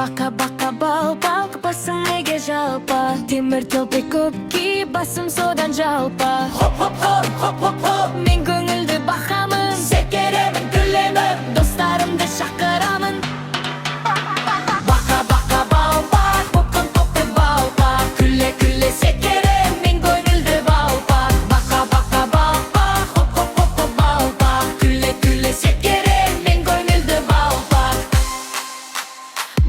Бақа бақа балпақ, басым неге жалпа? Темір телпек көпке, басым содан жалпа. Хоп хоп хоп хоп хоп хоп, мен көңілді бақамын, секіремін күлемін, достарымды шақырамын. Бақа бақа балпақ, Попқан попты балпақ, күле күле секіріп, мен көңілді балпақ. Бақа бақа балпақ, хоп хоп хоп хоп балпақ, күле күле секіріп, мен көңілді балпақ.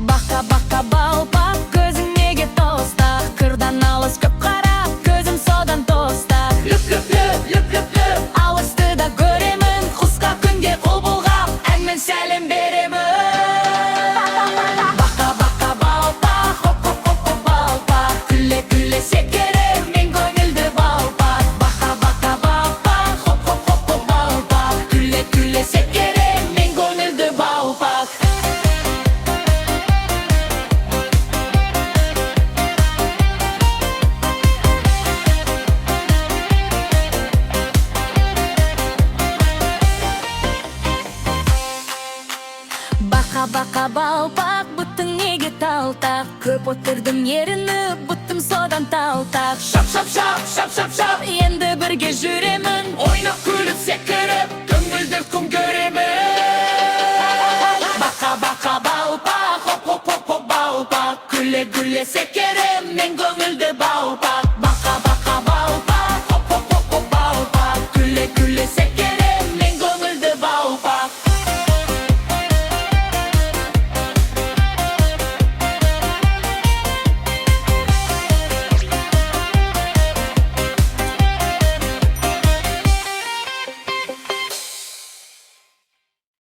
Бақа бақа балпақ, көзің неге тостақ? Қырдан алыс көп қарап, көзім содан тостақ. Люп люп люп люп люп люп, Алысты да көремін, құсқа күнге қол бұлғап, әнмен сәлем беремін. Бақа бақа балпақ, хоп хоп хоп хоп балпақ, Күле күле секіріп, мен көңілді балпақ. Бақа бақа балпақ, хоп хоп хоп хоп балпақ, Күле күле секіріп, мен көңілді балпақ. Бақа бақа балпақ, бұттың неге талтақ? Көп отырдым ерініп, бұттым содан талтақ. шап шап шап шап шап шап, Енді бірге жүремін, ойнап күліп секіріп, көңілді күн көремін. Бақа бақа балпақ, хоп хоп хоп хоп балпақ, күле күле секіріп, мен көңілді балпақ. Бақа бақа балпақ, хоп хоп хоп хоп балпақ, Күле күле секіріп,